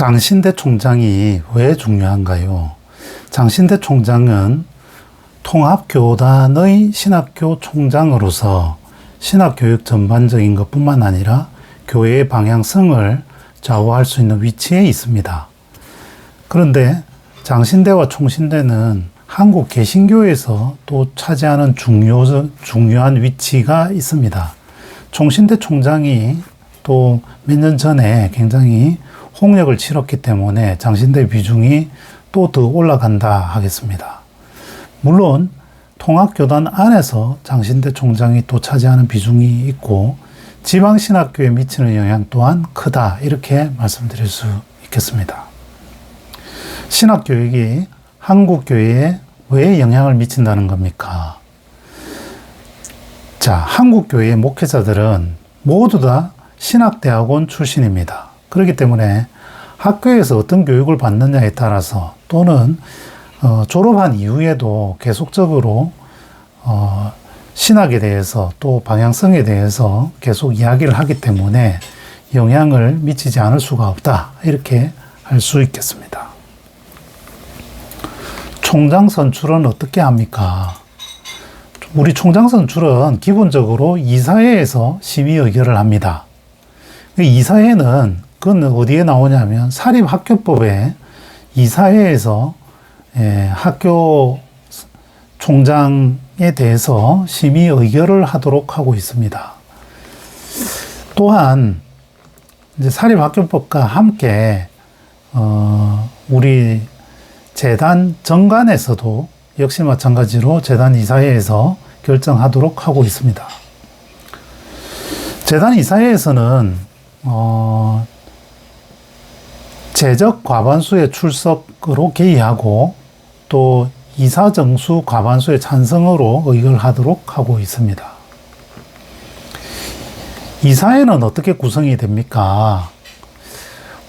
장신대 총장이 왜 중요한가요? 장신대 총장은 통합교단의 신학교 총장으로서 신학교육 전반적인 것뿐만 아니라 교회의 방향성을 좌우할 수 있는 위치에 있습니다. 그런데 장신대와 총신대는 한국 개신교에서 또 차지하는 중요한 위치가 있습니다. 총신대 총장이 또 몇 년 전에 굉장히 홍역을 치렀기 때문에 장신대 비중이 또 더 올라간다 하겠습니다. 물론 통합교단 안에서 장신대 총장이 또 차지하는 비중이 있고 지방신학교에 미치는 영향 또한 크다, 이렇게 말씀드릴 수 있겠습니다. 신학교육이 한국교회에 왜 영향을 미친다는 겁니까? 자, 한국교회의 목회자들은 모두 다 신학대학원 출신입니다. 그렇기 때문에 학교에서 어떤 교육을 받느냐에 따라서 또는 졸업한 이후에도 계속적으로 신학에 대해서 또 방향성에 대해서 계속 이야기를 하기 때문에 영향을 미치지 않을 수가 없다, 이렇게 할 수 있겠습니다. 총장 선출은 어떻게 합니까? 우리 총장 선출은 기본적으로 이사회에서 심의 의결을 합니다. 이사회는 그건 어디에 나오냐면 사립학교법에 이사회에서 학교 총장에 대해서 심의 의결을 하도록 하고 있습니다. 또한 이제 사립학교법과 함께 우리 재단 정관에서도 역시 마찬가지로 재단 이사회에서 결정하도록 하고 있습니다. 재단 이사회에서는 재적 과반수의 출석으로 개의하고 또 이사정수 과반수의 찬성으로 의결하도록 하고 있습니다. 이사회는 어떻게 구성이 됩니까?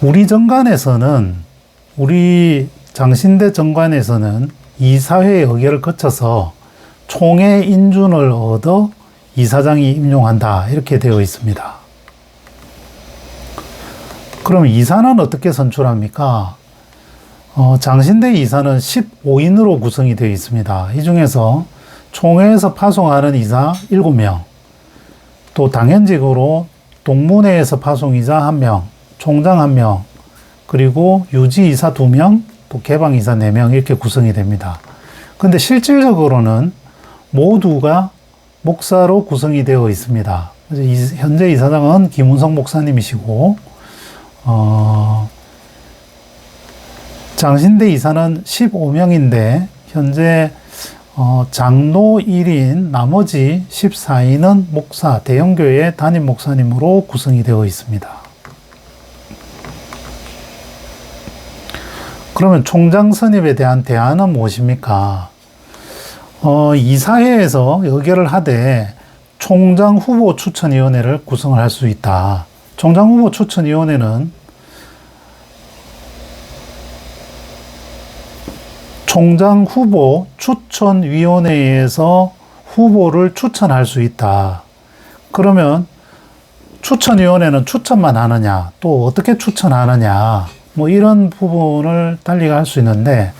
우리 정관에서는, 우리 장신대 정관에서는 이사회의 의결을 거쳐서 총회 인준을 얻어 이사장이 임용한다, 이렇게 되어 있습니다. 그럼 이사는 어떻게 선출합니까? 장신대 이사는 15인으로 구성이 되어 있습니다. 이 중에서 총회에서 파송하는 이사 7명, 또 당연직으로 동문회에서 파송이사 1명, 총장 1명, 그리고 유지이사 2명, 또 개방이사 4명, 이렇게 구성이 됩니다. 근데 실질적으로는 모두가 목사로 구성이 되어 있습니다. 현재 이사장은 김은성 목사님이시고, 장신대 이사는 15명인데, 현재, 장로 1인, 나머지 14인은 목사, 대형교회 담임 목사님으로 구성이 되어 있습니다. 그러면 총장 선임에 대한 대안은 무엇입니까? 이사회에서 의결을 하되 총장 후보 추천위원회를 구성을 할 수 있다. 총장 후보 추천위원회는 총장 후보 추천위원회에서 후보를 추천할 수 있다. 그러면 추천위원회는 추천만 하느냐, 또 어떻게 추천하느냐, 뭐 이런 부분을 달리 할 수 있는데,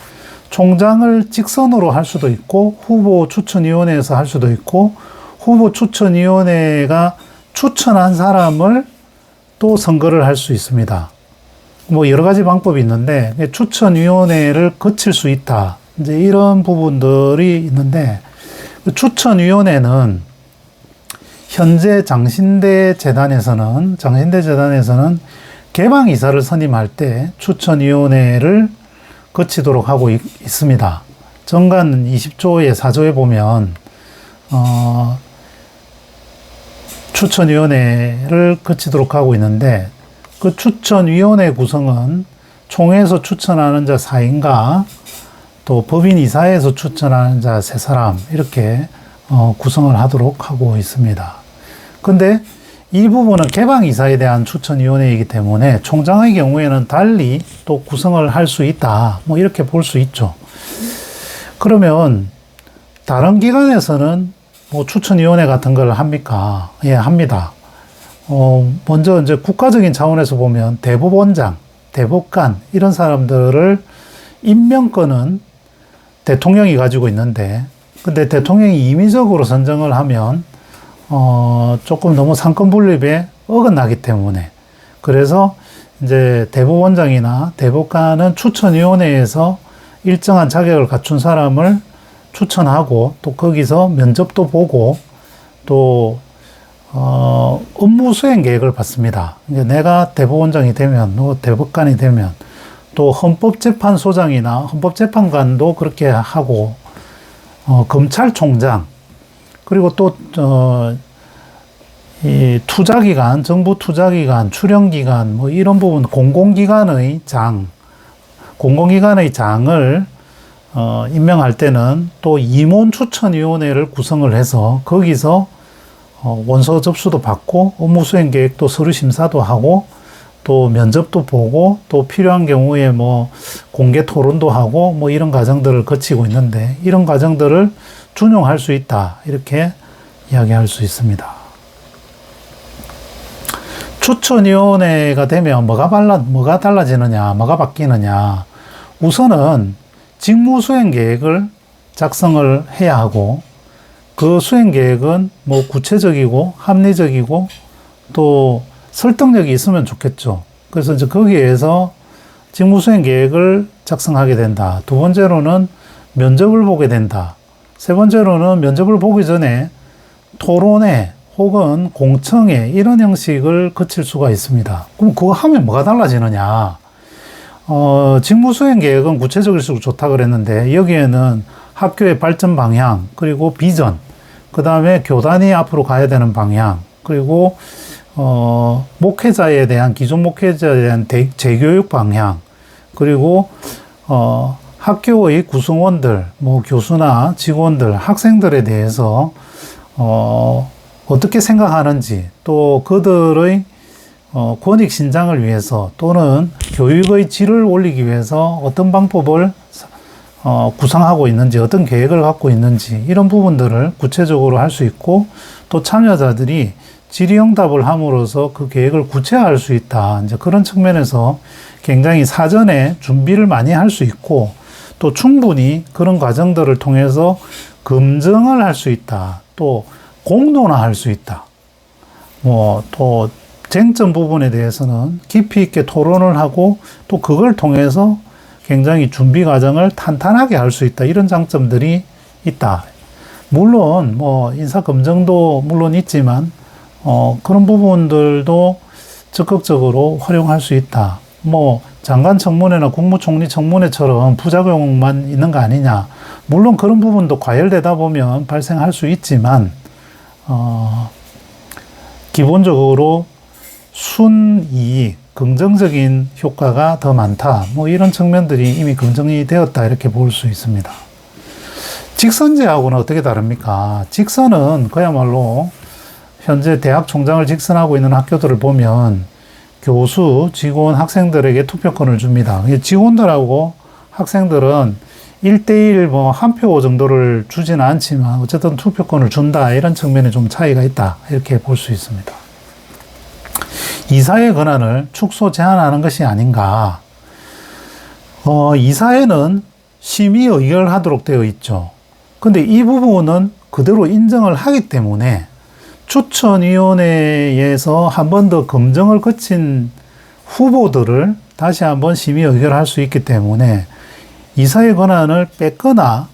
총장을 직선으로 할 수도 있고 후보 추천위원회에서 할 수도 있고, 후보 추천위원회가 추천한 사람을 또 선거를 할 수 있습니다. 뭐 여러 가지 방법이 있는데 추천위원회를 거칠 수 있다, 이제 이런 부분들이 있는데, 추천위원회는 현재 장신대 재단에서는 개방이사를 선임할 때 추천위원회를 거치도록 하고 있습니다. 정관 20조의 4조에 보면 추천위원회를 거치도록 하고 있는데, 그 추천위원회 구성은 총회에서 추천하는 자 4인과 또 법인이사회에서 추천하는 자 3사람, 이렇게 구성을 하도록 하고 있습니다. 근데 이 부분은 개방이사에 대한 추천위원회이기 때문에 총장의 경우에는 달리 또 구성을 할 수 있다, 뭐 이렇게 볼 수 있죠. 그러면 다른 기관에서는 뭐 추천위원회 같은 걸 합니까? 예, 합니다. 먼저 이제 국가적인 차원에서 보면 대법원장, 대법관 이런 사람들을 임명권은 대통령이 가지고 있는데, 근데 대통령이 임의적으로 선정을 하면 조금 너무 상권 분립에 어긋나기 때문에, 그래서 이제 대법원장이나 대법관은 추천위원회에서 일정한 자격을 갖춘 사람을 추천하고, 또 거기서 면접도 보고, 또 업무 수행 계획을 받습니다. 내가 대법원장이 되면, 대법관이 되면, 또 헌법재판소장이나 헌법재판관도 그렇게 하고, 검찰총장, 그리고 또 이 투자기관, 정부 투자기관, 출연기관, 뭐 이런 부분, 공공기관의 장을 임명할 때는 또 임원추천위원회를 구성을 해서 거기서 원서 접수도 받고 업무 수행 계획도 서류 심사도 하고 또 면접도 보고 또 필요한 경우에 뭐 공개 토론도 하고 뭐 이런 과정들을 거치고 있는데, 이런 과정들을 준용할 수 있다, 이렇게 이야기할 수 있습니다. 추천위원회가 되면 뭐가 달라지느냐, 뭐가 바뀌느냐. 우선은 직무수행 계획을 작성을 해야 하고, 그 수행 계획은 뭐 구체적이고 합리적이고 또 설득력이 있으면 좋겠죠. 그래서 이제 거기에서 직무수행 계획을 작성하게 된다. 두 번째로는 면접을 보게 된다. 세 번째로는 면접을 보기 전에 토론회 혹은 공청회 이런 형식을 거칠 수가 있습니다. 그럼 그거 하면 뭐가 달라지느냐? 직무수행 계획은 구체적일수록 좋다 그랬는데, 여기에는 학교의 발전 방향, 그리고 비전, 그 다음에 교단이 앞으로 가야 되는 방향, 그리고 목회자에 대한, 기존 목회자에 대한 재교육 방향, 그리고 학교의 구성원들, 뭐 교수나 직원들, 학생들에 대해서 어떻게 생각하는지, 또 그들의 권익 신장을 위해서 또는 교육의 질을 올리기 위해서 어떤 방법을 구상하고 있는지, 어떤 계획을 갖고 있는지, 이런 부분들을 구체적으로 할 수 있고, 또 참여자들이 질의응답을 함으로써 그 계획을 구체화할 수 있다. 이제 그런 측면에서 굉장히 사전에 준비를 많이 할 수 있고, 또 충분히 그런 과정들을 통해서 검증을 할 수 있다. 또 공론화할 수 있다. 또 쟁점 부분에 대해서는 깊이 있게 토론을 하고, 또 그걸 통해서 굉장히 준비 과정을 탄탄하게 할 수 있다. 이런 장점들이 있다. 물론 인사 검증도 물론 있지만 그런 부분들도 적극적으로 활용할 수 있다. 장관 청문회나 국무총리 청문회처럼 부작용만 있는 거 아니냐. 물론 그런 부분도 과열되다 보면 발생할 수 있지만 기본적으로 순이익, 긍정적인 효과가 더 많다. 이런 측면들이 이미 검증이 되었다. 이렇게 볼 수 있습니다. 직선제하고는 어떻게 다릅니까? 직선은 그야말로 현재 대학 총장을 직선하고 있는 학교들을 보면 교수, 직원, 학생들에게 투표권을 줍니다. 직원들하고 학생들은 1대1 한 표 정도를 주지는 않지만 어쨌든 투표권을 준다. 이런 측면에 좀 차이가 있다. 이렇게 볼 수 있습니다. 이사의 권한을 축소 제한하는 것이 아닌가. 이사회는 심의 의결하도록 되어 있죠. 근데 이 부분은 그대로 인정을 하기 때문에 추천위원회에서 한 번 더 검증을 거친 후보들을 다시 한번 심의 의결할 수 있기 때문에 이사의 권한을 뺏거나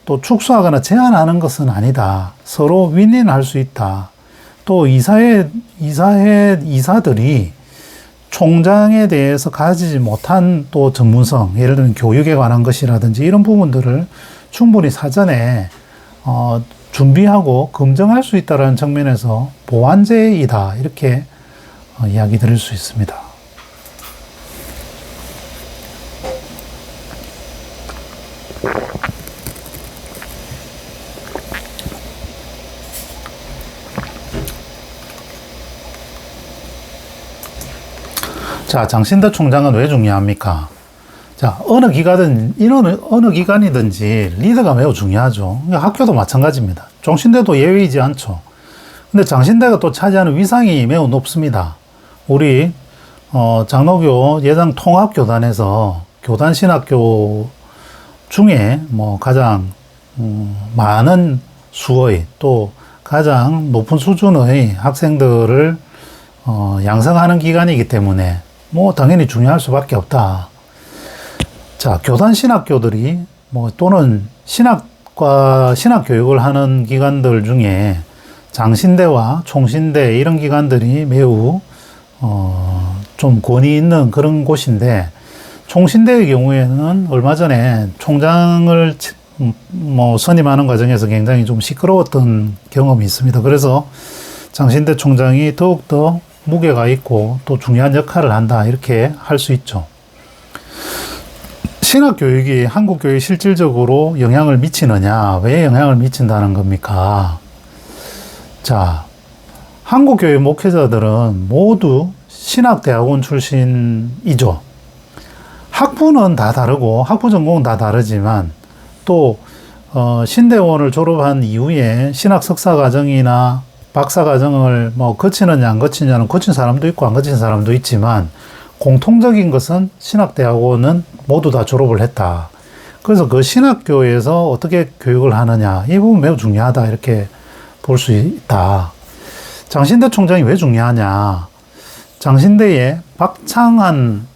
또 축소하거나 제한하는 것은 아니다. 서로 윈윈할 수 있다. 또 이사들이 총장에 대해서 가지지 못한 또 전문성, 예를 들면 교육에 관한 것이라든지 이런 부분들을 충분히 사전에 준비하고 검증할 수 있다는 측면에서 보완제이다. 이렇게 이야기 드릴 수 있습니다. 자, 장신대 총장은 왜 중요합니까? 자, 어느 기관이든지 리더가 매우 중요하죠. 학교도 마찬가지입니다. 종신대도 예외이지 않죠. 근데 장신대가 또 차지하는 위상이 매우 높습니다. 우리 장로교 예당 통합교단에서 교단 신학교 중에 뭐 가장 많은 수의 또 가장 높은 수준의 학생들을 양성하는 기관이기 때문에 뭐 당연히 중요할 수밖에 없다. 자, 교단 신학교들이 뭐 또는 신학과 신학 교육을 하는 기관들 중에 장신대와 총신대 이런 기관들이 매우 좀 권위 있는 그런 곳인데, 총신대의 경우에는 얼마 전에 총장을 뭐 선임하는 과정에서 굉장히 좀 시끄러웠던 경험이 있습니다. 그래서 장신대 총장이 더욱더 무게가 있고 또 중요한 역할을 한다, 이렇게 할 수 있죠. 신학교육이 한국교육에 실질적으로 영향을 미치느냐, 왜 영향을 미친다는 겁니까? 자, 한국교회 목회자들은 모두 신학대학원 출신이죠. 학부는 다 다르고 학부 전공은 다 다르지만 또 신대원을 졸업한 이후에 신학 석사 과정이나 박사 과정을 뭐 거치느냐 안 거치느냐는 거친 사람도 있고 안 거친 사람도 있지만 공통적인 것은 신학대학원은 모두 다 졸업을 했다. 그래서 그 신학교에서 어떻게 교육을 하느냐, 이 부분 매우 중요하다, 이렇게 볼 수 있다. 장신대 총장이 왜 중요하냐? 장신대에 박창한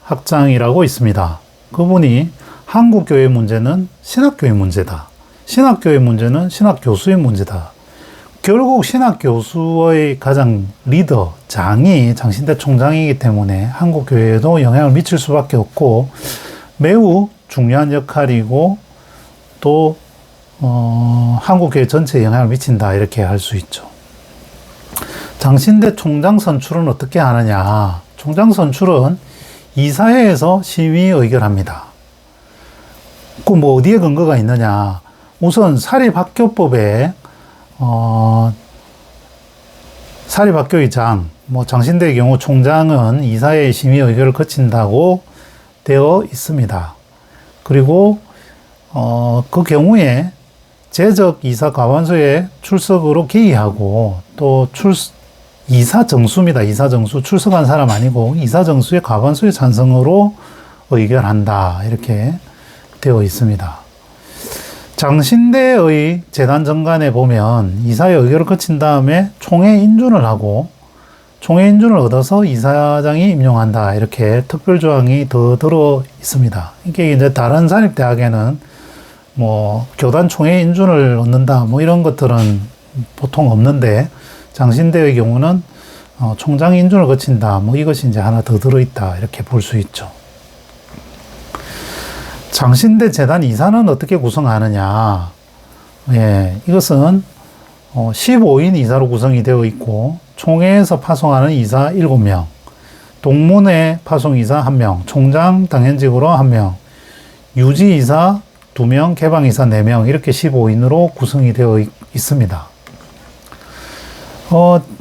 학장이라고 있습니다. 그분이 한국교회 문제는 신학교의 문제다, 신학교의 문제는 신학교수의 문제다. 결국 신학교수의 가장 리더, 장이 장신대 총장이기 때문에 한국교회에도 영향을 미칠 수밖에 없고 매우 중요한 역할이고 또 한국교회 전체에 영향을 미친다, 이렇게 할 수 있죠. 장신대 총장 선출은 어떻게 하느냐? 총장 선출은 이사회에서 심의 의결합니다. 그 뭐 어디에 근거가 있느냐? 우선 사립학교법에 사립학교의 장, 뭐 장신대의 경우 총장은 이사회의 심의 의결을 거친다고 되어 있습니다. 그리고 그 경우에 재적 이사 과반수의 출석으로 개의하고 또 이사 정수입니다. 이사 정수, 출석한 사람 아니고 이사 정수의 과반수의 찬성으로 의결한다, 이렇게 되어 있습니다. 장신대의 재단 정관에 보면 이사의 의결을 거친 다음에 총회 인준을 하고 총회 인준을 얻어서 이사장이 임용한다, 이렇게 특별조항이 더 들어 있습니다. 이게 이제 다른 사립대학에는 뭐 교단 총회 인준을 얻는다, 뭐 이런 것들은 보통 없는데 장신대의 경우는 총장 인준을 거친다, 뭐 이것이 이제 하나 더 들어있다, 이렇게 볼 수 있죠. 장신대 재단 이사는 어떻게 구성하느냐? 예, 이것은 15인 이사로 구성이 되어 있고 총회에서 파송하는 이사 7명, 동문회 파송 이사 1명, 총장 당연직으로 1명, 유지 이사 2명, 개방 이사 4명, 이렇게 15인으로 구성이 되어 있습니다.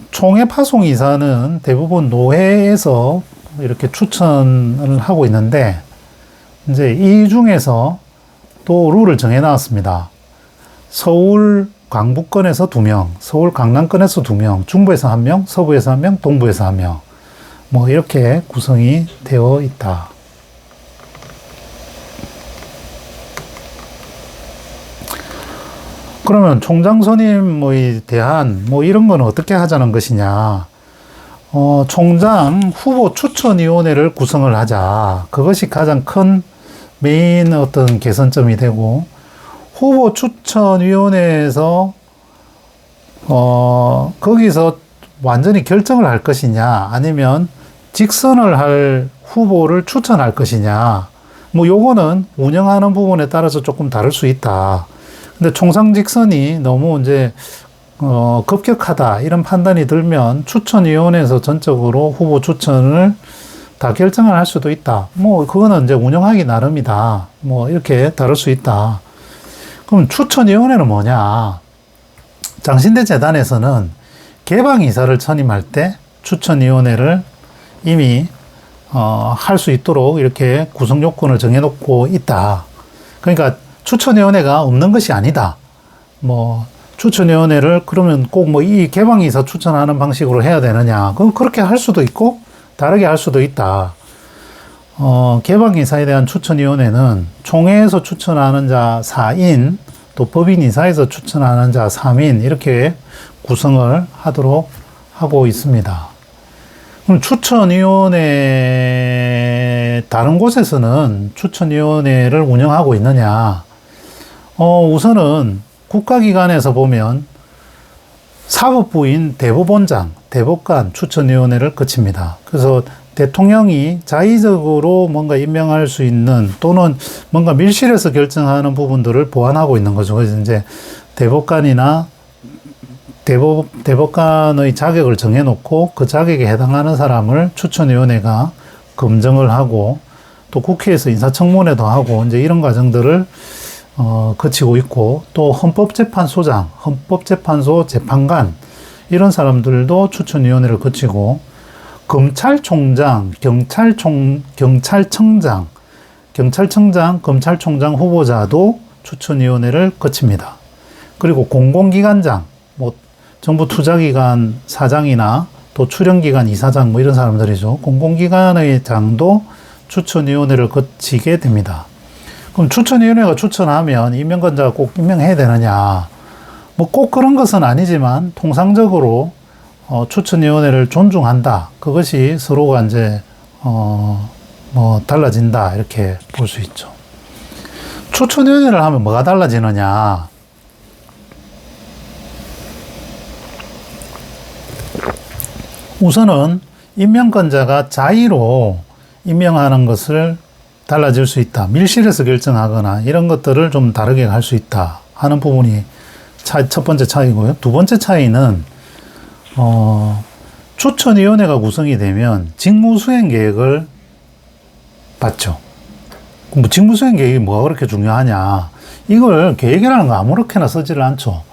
총회 파송 이사는 대부분 노회에서 이렇게 추천을 하고 있는데, 이제 이 중에서 또 룰을 정해 놨습니다. 서울 강북권에서 2명, 서울 강남권에서 2명, 중부에서 1명, 서부에서 1명, 동부에서 1명, 뭐 이렇게 구성이 되어 있다. 그러면 총장 선임에 대한 뭐 이런 건 어떻게 하자는 것이냐? 총장 후보 추천위원회를 구성을 하자. 그것이 가장 큰 메인 어떤 개선점이 되고, 후보 추천위원회에서 거기서 완전히 결정을 할 것이냐, 아니면 직선을 할 후보를 추천할 것이냐, 뭐 요거는 운영하는 부분에 따라서 조금 다를 수 있다. 근데 총상 직선이 너무 이제 급격하다, 이런 판단이 들면 추천위원회에서 전적으로 후보 추천을 다 결정을 할 수도 있다. 뭐 그거는 이제 운영하기 나름이다. 뭐 이렇게 다를 수 있다. 그럼 추천위원회는 뭐냐? 장신대 재단에서는 개방이사를 선임할 때 추천위원회를 이미 할 수 있도록 이렇게 구성 요건을 정해놓고 있다. 그러니까 추천위원회가 없는 것이 아니다. 뭐 추천위원회를 그러면 꼭 뭐 이 개방이사 추천하는 방식으로 해야 되느냐? 그럼 그렇게 할 수도 있고 다르게 할 수도 있다. 개방이사에 대한 추천위원회는 총회에서 추천하는 자 4인, 또 법인이사에서 추천하는 자 3인, 이렇게 구성을 하도록 하고 있습니다. 그럼 추천위원회, 다른 곳에서는 추천위원회를 운영하고 있느냐? 우선은 국가기관에서 보면 사법부인 대법원장, 대법관 추천위원회를 거칩니다. 그래서 대통령이 자의적으로 뭔가 임명할 수 있는, 또는 뭔가 밀실에서 결정하는 부분들을 보완하고 있는 거죠. 그래서 이제 대법관이나 대법관의 자격을 정해놓고 그 자격에 해당하는 사람을 추천위원회가 검증을 하고, 또 국회에서 인사청문회도 하고, 이제 이런 과정들을 거치고 있고, 또 헌법재판소장, 헌법재판소 재판관, 이런 사람들도 추천위원회를 거치고, 검찰총장, 경찰청장, 검찰총장 후보자도 추천위원회를 거칩니다. 그리고 공공기관장, 뭐 정부 투자기관 사장이나 또 출연기관 이사장, 뭐 이런 사람들이죠. 공공기관의 장도 추천위원회를 거치게 됩니다. 그럼 추천위원회가 추천하면 임명권자가 꼭 임명해야 되느냐? 뭐 꼭 그런 것은 아니지만 통상적으로 추천위원회를 존중한다. 그것이 서로가 이제 뭐 달라진다, 이렇게 볼 수 있죠. 추천위원회를 하면 뭐가 달라지느냐? 우선은 임명권자가 자의로 임명하는 것을 달라질 수 있다. 밀실에서 결정하거나 이런 것들을 좀 다르게 할 수 있다 하는 부분이 첫 번째 차이고요. 두 번째 차이는 추천위원회가 구성이 되면 직무수행 계획을 받죠. 뭐 직무수행 계획이 뭐가 그렇게 중요하냐? 이걸 계획이라는 거 아무렇게나 쓰지를 않죠.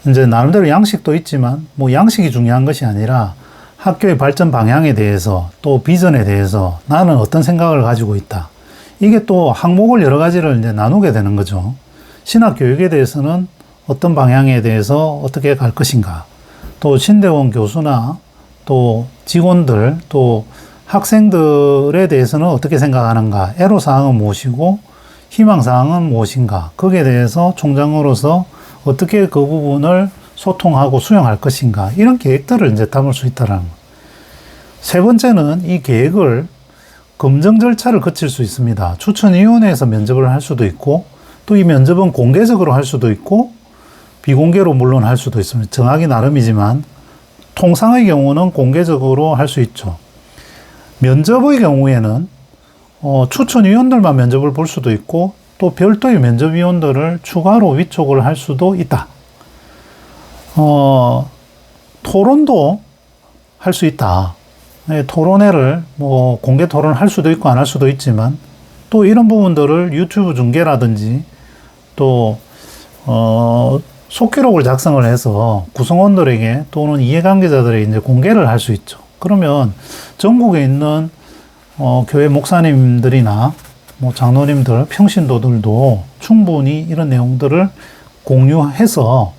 이제 나름대로 양식도 있지만 뭐 양식이 중요한 것이 아니라 학교의 발전 방향에 대해서, 또 비전에 대해서 나는 어떤 생각을 가지고 있다. 이게 또 항목을 여러 가지를 이제 나누게 되는 거죠. 신학교육에 대해서는 어떤 방향에 대해서 어떻게 갈 것인가. 또 신대원 교수나 또 직원들, 또 학생들에 대해서는 어떻게 생각하는가. 애로사항은 무엇이고 희망사항은 무엇인가. 거기에 대해서 총장으로서 어떻게 그 부분을 소통하고 수용할 것인가. 이런 계획들을 이제 담을 수 있다는 것. 세 번째는 이 계획을 검증 절차를 거칠 수 있습니다. 추천위원회에서 면접을 할 수도 있고, 또 이 면접은 공개적으로 할 수도 있고, 비공개로 물론 할 수도 있습니다. 정하기 나름이지만, 통상의 경우는 공개적으로 할 수 있죠. 면접의 경우에는, 추천위원들만 면접을 볼 수도 있고, 또 별도의 면접위원들을 추가로 위촉을 할 수도 있다. 토론도 할 수 있다. 네, 토론회를 뭐 공개 토론을 할 수도 있고 안 할 수도 있지만, 또 이런 부분들을 유튜브 중계라든지 또 속기록을 작성을 해서 구성원들에게 또는 이해관계자들에게 이제 공개를 할 수 있죠. 그러면 전국에 있는 교회 목사님들이나 뭐 장로님들, 평신도들도 충분히 이런 내용들을 공유해서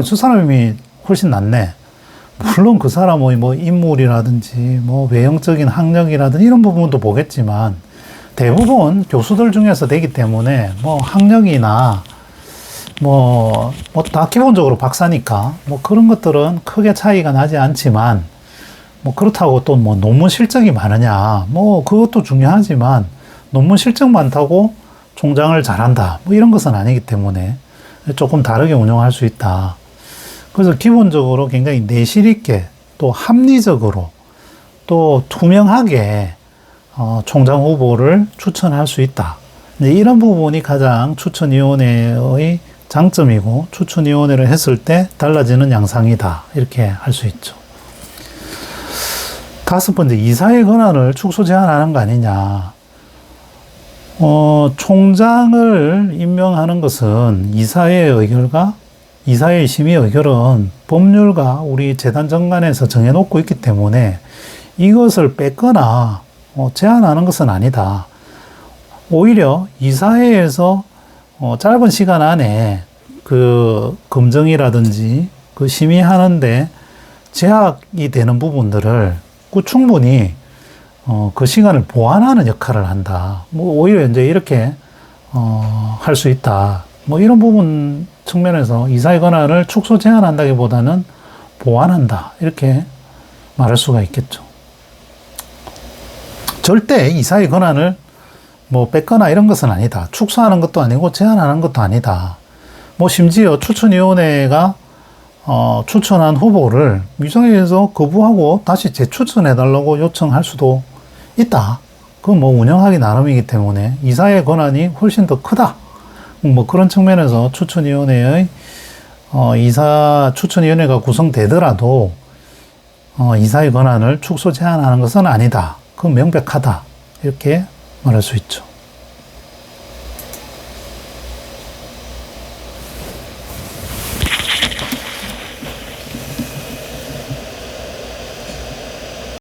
저 사람이 훨씬 낫네. 물론 그 사람의 뭐 인물이라든지 뭐 외형적인 학력이라든지 이런 부분도 보겠지만, 대부분 교수들 중에서 되기 때문에 뭐 학력이나 뭐 다 기본적으로 박사니까 뭐 그런 것들은 크게 차이가 나지 않지만, 뭐 그렇다고 또 뭐 논문 실적이 많으냐, 뭐 그것도 중요하지만 논문 실적 많다고 총장을 잘한다, 뭐 이런 것은 아니기 때문에 조금 다르게 운영할 수 있다. 그래서 기본적으로 굉장히 내실 있게, 또 합리적으로, 또 투명하게 총장 후보를 추천할 수 있다. 이런 부분이 가장 추천위원회의 장점이고, 추천위원회를 했을 때 달라지는 양상이다. 이렇게 할 수 있죠. 다섯 번째, 이사의 권한을 축소 제한하는 거 아니냐. 총장을 임명하는 것은 이사의 의결과 이사의 심의 의결은 법률과 우리 재단 정관에서 정해놓고 있기 때문에 이것을 뺏거나 제한하는 것은 아니다. 오히려 이사회에서 짧은 시간 안에 그 검증이라든지 그 심의하는데 제약이 되는 부분들을 그 충분히 그 시간을 보완하는 역할을 한다. 뭐 오히려 이제 이렇게 할 수 있다. 뭐 이런 부분 측면에서 이사의 권한을 축소 제한한다기보다는 보완한다. 이렇게 말할 수가 있겠죠. 절대 이사의 권한을 뭐 뺏거나 이런 것은 아니다. 축소하는 것도 아니고 제한하는 것도 아니다. 뭐 심지어 추천위원회가 추천한 후보를 이사회에서 거부하고 다시 재추천해달라고 요청할 수도 있다. 그건 뭐 운영하기 나름이기 때문에 이사의 권한이 훨씬 더 크다. 뭐 그런 측면에서 추천위원회의 이사 추천위원회가 구성되더라도 이사의 권한을 축소 제한하는 것은 아니다. 그건 명백하다. 이렇게 말할 수 있죠.